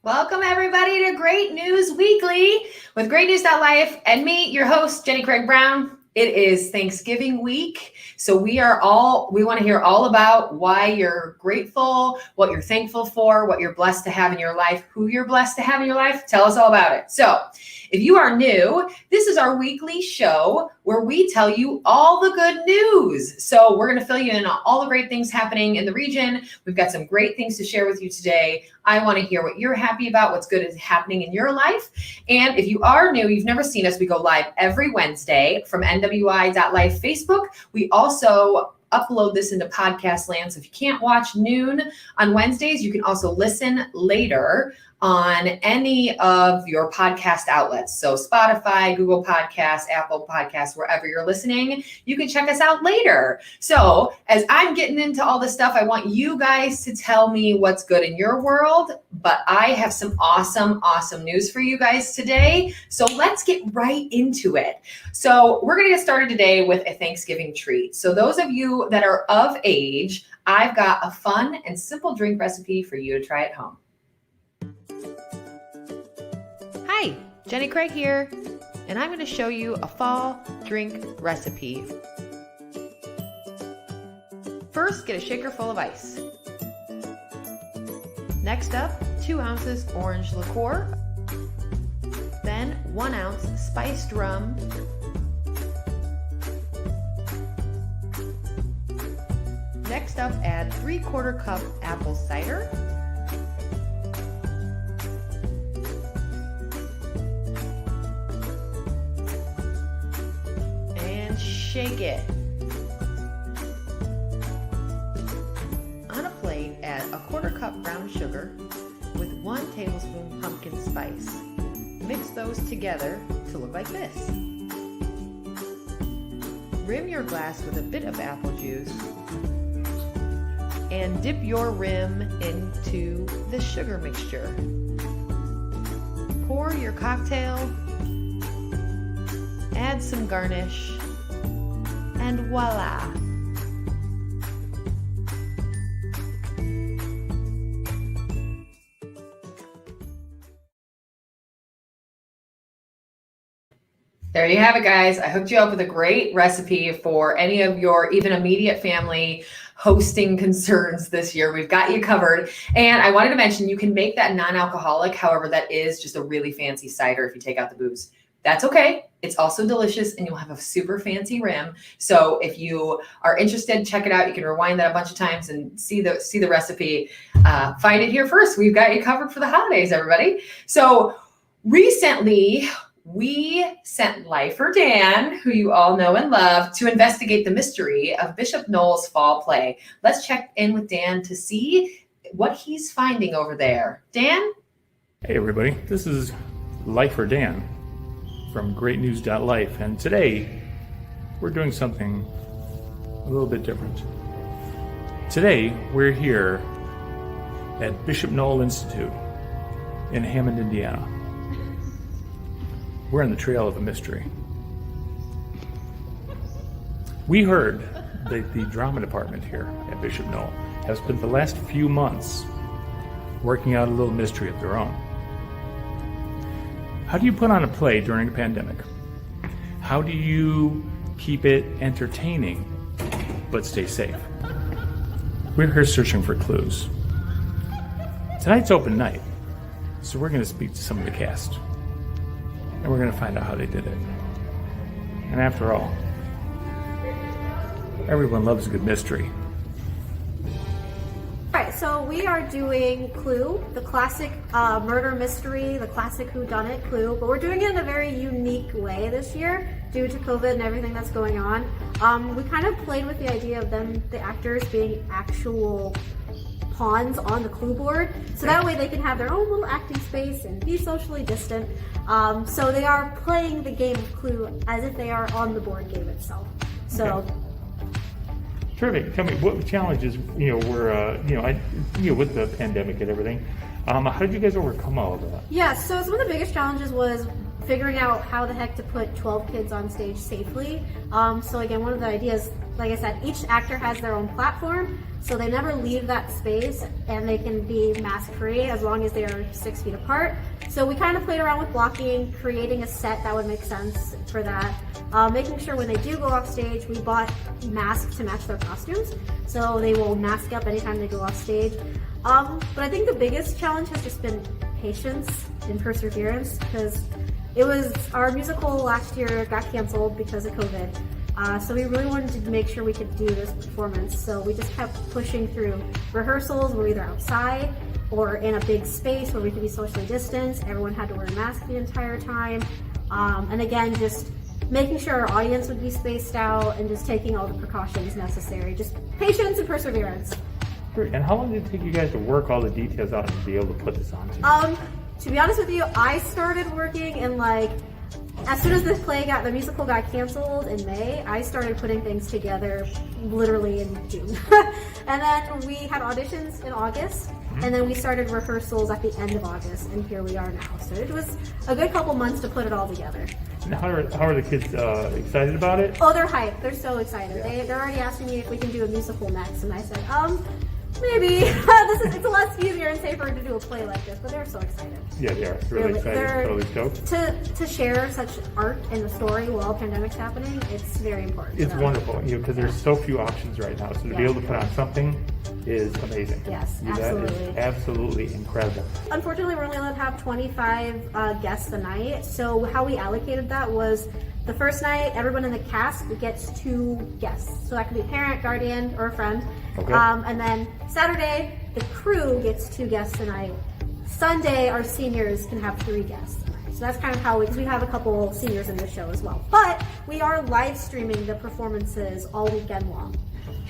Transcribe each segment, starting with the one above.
Welcome everybody to Great News Weekly with GreatNews.Life and me, your host, Jenny Craig Brown. It is Thanksgiving week, so we want to hear all about why you're grateful, what you're thankful for, what you're blessed to have in your life, who you're blessed to have in your life. Tell us all about it. So if you are new, this is our weekly show where we tell you all the good news. So we're going to fill you in on all the great things happening in the region. We've got some great things to share with you today. I want to hear what you're happy about, what's good is happening in your life. And if you are new, you've never seen us, we go live every Wednesday from NWI.Life Facebook. We also upload this into podcast land. So if you can't watch noon on Wednesdays, you can also listen later on any of your podcast outlets. So Spotify, Google Podcasts, Apple Podcasts, wherever you're listening, you can check us out later. So as I'm getting into all this stuff, I want you guys to tell me what's good in your world, but I have some awesome news for you guys today. So let's get right into it. So we're going to get started today with a Thanksgiving treat. So those of you that are of age, I've got a fun and simple drink recipe for you to try at home. Hi, Jenny Craig here, and I'm going to show you a fall drink recipe. First, get a shaker full of ice. Next up, 2 ounces orange liqueur, then 1 ounce spiced rum, next up add 3/4 cup apple cider, shake it. On a plate, add a 1/4 cup brown sugar with 1 tablespoon pumpkin spice. Mix those together to look like this. Rim your glass with a bit of apple juice and dip your rim into the sugar mixture. Pour your cocktail, add some garnish, and voila! There you have it, guys. I hooked you up with a great recipe for any of your even immediate family hosting concerns this year. We've got you covered. And I wanted to mention you can make that non-alcoholic. However, that is just a really fancy cider if you take out the booze. That's okay. It's also delicious and you'll have a super fancy rim. So if you are interested, check it out. You can rewind that a bunch of times and see the recipe. Find it here first. We've got you covered for the holidays, everybody. So recently we sent Lifer Dan, who you all know and love, to investigate the mystery of Bishop Noll's fall play. Let's check in with Dan to see what he's finding over there. Dan? Hey everybody, this is Lifer Dan from GreatNews.Life, and today we're doing something a little bit different. Today we're here at Bishop Noll Institute in Hammond, Indiana. We're on the trail of a mystery. We heard that the drama department here at Bishop Noll has spent the last few months working out a little mystery of their own. How do you put on a play during a pandemic? How do you keep it entertaining but stay safe? We're here searching for clues. Tonight's open night, so we're going to speak to some of the cast. And we're going to find out how they did it. And after all, everyone loves a good mystery. Alright, so we are doing Clue, the classic murder mystery, the classic whodunit Clue, but we're doing it in a very unique way this year due to COVID and everything that's going on. We kind of played with the idea of the actors being actual pawns on the clue board, so that way they can have their own little acting space and be socially distant. So they are playing the game of Clue as if they are on the board game itself. So. Okay. Terrific. Tell me what challenges were with the pandemic and everything. How did you guys overcome all of that? Yeah, so some of the biggest challenges was figuring out how the heck to put 12 kids on stage safely. So again, one of the ideas like I said, each actor has their own platform, so they never leave that space, and they can be mask free as long as they are 6 feet apart. So we kind of played around with blocking, creating a set that would make sense for that. Making sure when they do go off stage, we bought masks to match their costumes, so they will mask up anytime they go off stage. But I think the biggest challenge has just been patience and perseverance, because it was our musical last year got canceled because of COVID. So we really wanted to make sure we could do this performance. So we just kept pushing through rehearsals. We're either outside or in a big space where we could be socially distanced. Everyone had to wear a mask the entire time. And again, just making sure our audience would be spaced out and just taking all the precautions necessary. Just patience and perseverance. And how long did it take you guys to work all the details out and be able to put this on? To be honest with you, I started working in as soon as the musical got canceled in May, I started putting things together literally in June. And then we had auditions in August, and then we started rehearsals at the end of August, and here we are now. So it was a good couple months to put it all together. And how are the kids excited about it? Oh, they're hyped. They're so excited. Yeah. They're already asking me if we can do a musical next, and I said, maybe. It's a lot easier and safer to do a play like this, but they're so excited. Yeah, they are really excited. They're Totally stoked. To share such art and a story while pandemic's happening, it's very important. It's wonderful, because there's so few options right now. So to be able to put on something is amazing. Yes, That absolutely. is absolutely incredible. Unfortunately, we're only allowed to have 25 guests a night. So how we allocated that was the first night, everyone in the cast gets 2 guests. So that could be a parent, guardian, or a friend. Okay. And then Saturday, the crew gets 2 guests a night. Sunday, our seniors can have 3 guests a night. So that's kind of how because we have a couple seniors in the show as well. But we are live streaming the performances all weekend long.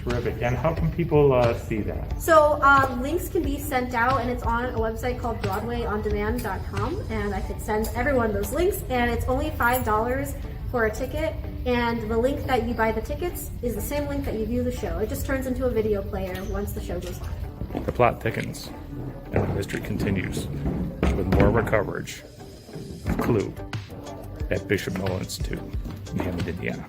Terrific. And how can people see that? So links can be sent out, and it's on a website called BroadwayOnDemand.com, and I could send everyone those links, and it's only $5 for a ticket, and the link that you buy the tickets is the same link that you view the show. It just turns into a video player once the show goes live. The plot thickens, and the mystery continues with more of our coverage of Clue at Bishop Noel Institute in Hammond, Indiana.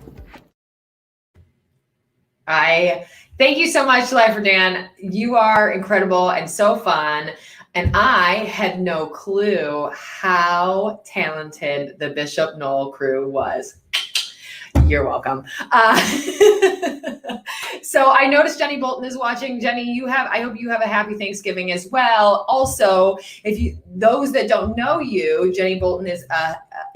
I thank you so much, Life for Dan. You are incredible and so fun. And I had no clue how talented the Bishop Noel crew was. You're welcome. So I noticed Jenny Bolton is watching. Jenny, I hope you have a happy Thanksgiving as well. Also, those that don't know you, Jenny Bolton is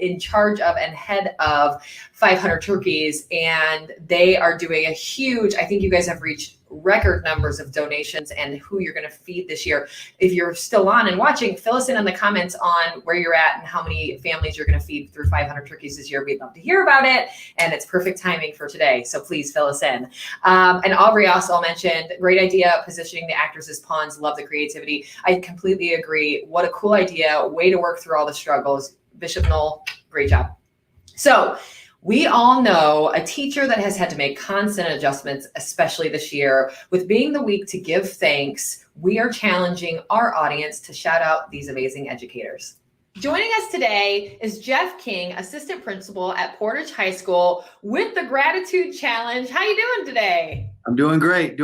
in charge of and head of 500 Turkeys, and they are doing a huge, I think you guys have reached record numbers of donations and who you're going to feed this year. If you're still on and watching, fill us in the comments on where you're at and how many families you're going to feed through 500 Turkeys this year. We'd love to hear about it, and it's perfect timing for today, so please fill us in. And Aubrey also mentioned, great idea, positioning the actors as pawns. Love the creativity. I completely agree. What a cool idea. Way to work through all the struggles. Bishop Noel, great job. So we all know a teacher that has had to make constant adjustments, especially this year. With being the week to give thanks, we are challenging our audience to shout out these amazing educators. Joining us today is Jeff King, assistant principal at Portage High School with the Gratitude Challenge. How you doing today? I'm doing great,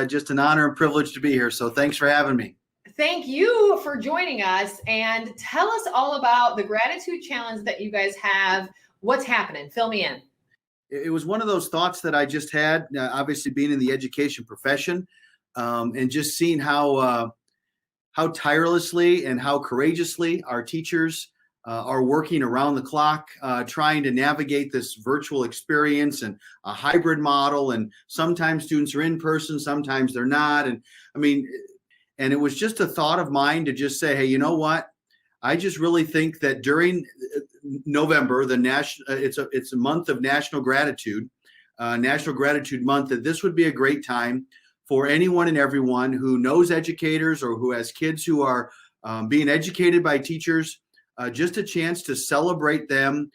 just an honor and privilege to be here. So thanks for having me. Thank you for joining us, and tell us all about the Gratitude Challenge that you guys have. What's happening? Fill me in. It was one of those thoughts that I just had, obviously being in the education profession, and just seeing how tirelessly and how courageously our teachers are working around the clock, trying to navigate this virtual experience and a hybrid model. And sometimes students are in person, sometimes they're not. And it was just a thought of mine to just say, hey, you know what? I just really think that during November, it's a month of National Gratitude Month, that this would be a great time for anyone and everyone who knows educators or who has kids who are being educated by teachers, just a chance to celebrate them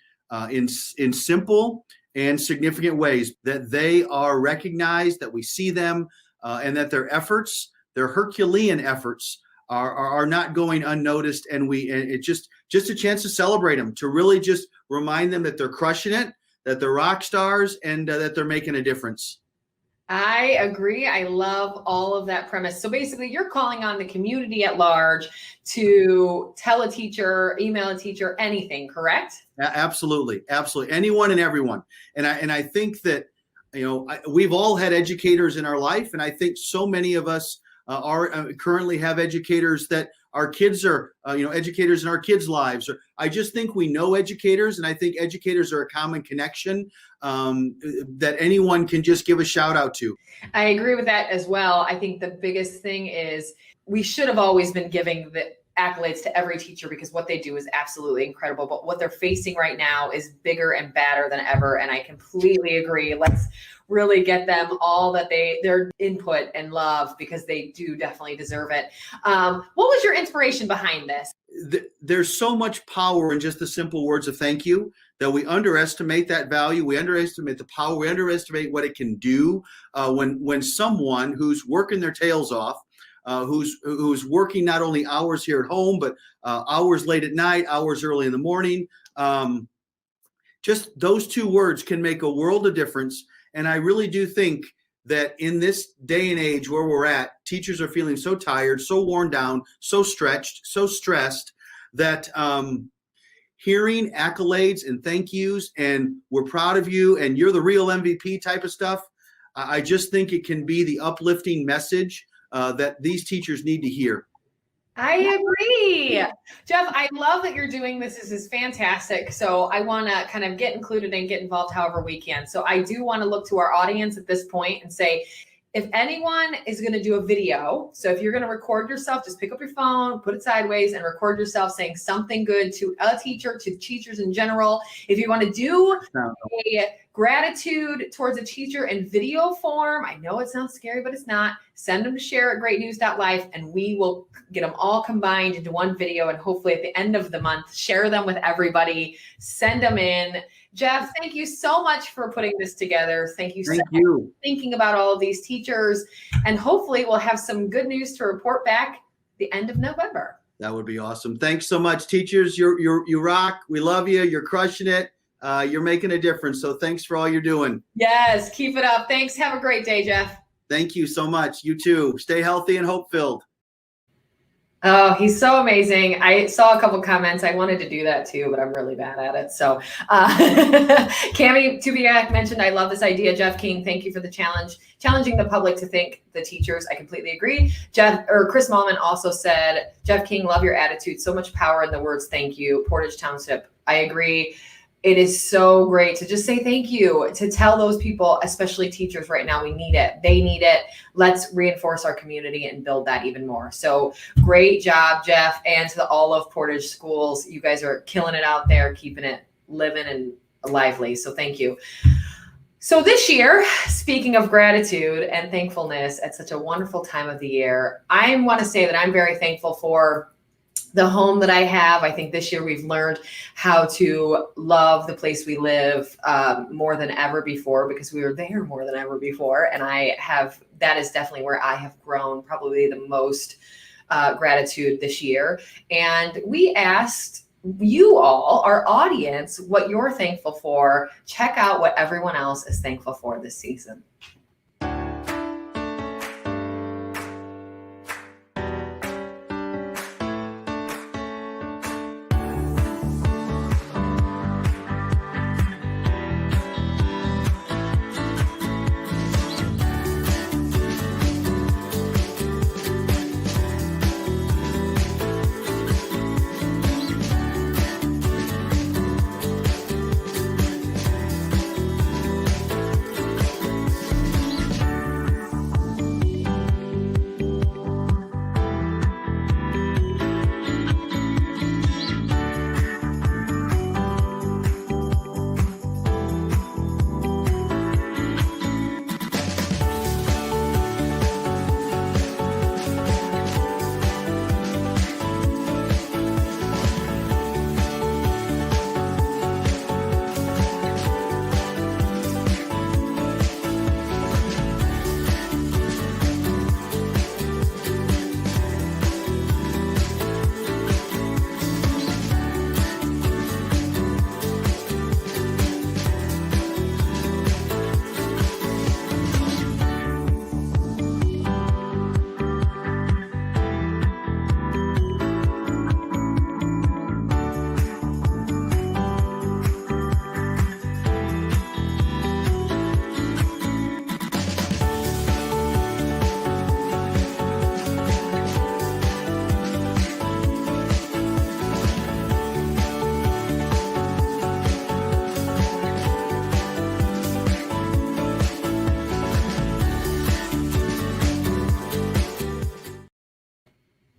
in simple and significant ways, that they are recognized, that we see them, and that their efforts, their Herculean efforts, are not going unnoticed, and it's just a chance to celebrate them, to really just remind them that they're crushing it, that they're rock stars, and that they're making a difference. I agree. I love all of that premise. So basically, you're calling on the community at large to tell a teacher, email a teacher, anything, correct? Absolutely. Absolutely. Anyone and everyone. And I think that, we've all had educators in our life. And I think so many of us currently have educators that our kids are, educators in our kids' lives. I just think we know educators, and I think educators are a common connection that anyone can just give a shout out to. I agree with that as well. I think the biggest thing is we should have always been giving the accolades to every teacher because what they do is absolutely incredible. But what they're facing right now is bigger and badder than ever. And I completely agree. Let's really get them all that their input and love, because they do definitely deserve it. What was your inspiration behind this? There's so much power in just the simple words of thank you that we underestimate that value. We underestimate the power. We underestimate what it can do when someone who's working their tails off, who's working not only hours here at home, but hours late at night, hours early in the morning. Just those two words can make a world of difference. And I really do think that in this day and age where we're at, teachers are feeling so tired, so worn down, so stretched, so stressed that hearing accolades and thank yous and we're proud of you and you're the real MVP type of stuff, I just think it can be the uplifting message that these teachers need to hear. I agree. Jeff, I love that you're doing this. This is fantastic. So I want to kind of get included and get involved however we can. So I do want to look to our audience at this point and say, if anyone is going to do a video, so if you're going to record yourself, just pick up your phone, put it sideways and record yourself saying something good to a teacher, to teachers in general. If you want to do a gratitude towards a teacher in video form, I know it sounds scary, but it's not. Send them to share at GreatNews.Life and we will get them all combined into one video. And hopefully at the end of the month, share them with everybody, send them in. Jeff, thank you so much for putting this together. Thank you so much for thinking about all of these teachers. And hopefully we'll have some good news to report back the end of November. That would be awesome. Thanks so much, teachers. You rock. We love you. You're crushing it. You're making a difference. So thanks for all you're doing. Yes, keep it up. Thanks. Have a great day, Jeff. Thank you so much. You too. Stay healthy and hope-filled. Oh, he's so amazing. I saw a couple comments. I wanted to do that too, but I'm really bad at it. So Cammie Tubiak mentioned, I love this idea. Jeff King, thank you for the challenge. Challenging the public to thank the teachers. I completely agree. Chris Mullman also said, Jeff King, love your attitude. So much power in the words thank you. Portage Township. I agree. It is so great to just say thank you, to tell those people, especially teachers right now, we need it. They need it. Let's reinforce our community and build that even more. So great job, Jeff, and to all of Portage schools. You guys are killing it out there, keeping it living and lively. So thank you. So this year, speaking of gratitude and thankfulness at such a wonderful time of the year, I want to say that I'm very thankful for the home that I have. I think this year we've learned how to love the place we live more than ever before, because we were there more than ever before. And that is definitely where I have grown probably the most gratitude this year. And we asked you all, our audience, what you're thankful for. Check out what everyone else is thankful for this season.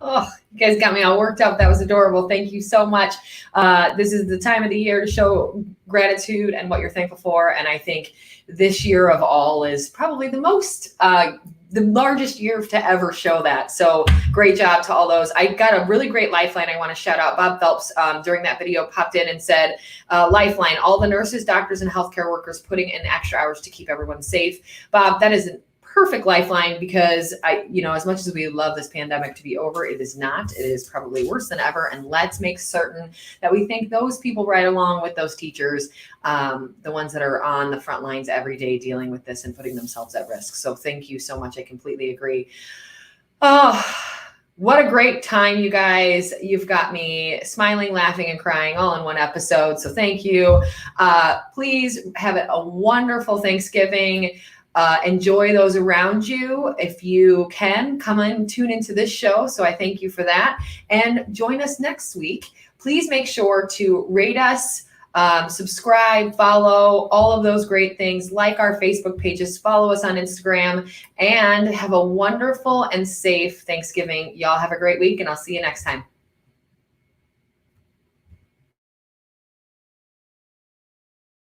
Oh, you guys got me all worked up. That was adorable. Thank you so much. This is the time of the year to show gratitude and what you're thankful for. And I think this year of all is probably the largest year to ever show that. So great job to all those. I got a really great lifeline. I want to shout out Bob Phelps during that video popped in and said, lifeline, all the nurses, doctors, and healthcare workers putting in extra hours to keep everyone safe. Bob, that is a perfect lifeline because as much as we love this pandemic to be over, it is not. It is probably worse than ever. And let's make certain that we thank those people right along with those teachers, the ones that are on the front lines every day dealing with this and putting themselves at risk. So thank you so much. I completely agree. Oh, what a great time, you guys. You've got me smiling, laughing, and crying all in one episode. So thank you. Please have a wonderful Thanksgiving. Enjoy those around you. If you can, come and tune into this show. So I thank you for that. And join us next week. Please make sure to rate us, subscribe, follow, all of those great things. Like our Facebook pages, follow us on Instagram, and have a wonderful and safe Thanksgiving. Y'all have a great week, and I'll see you next time.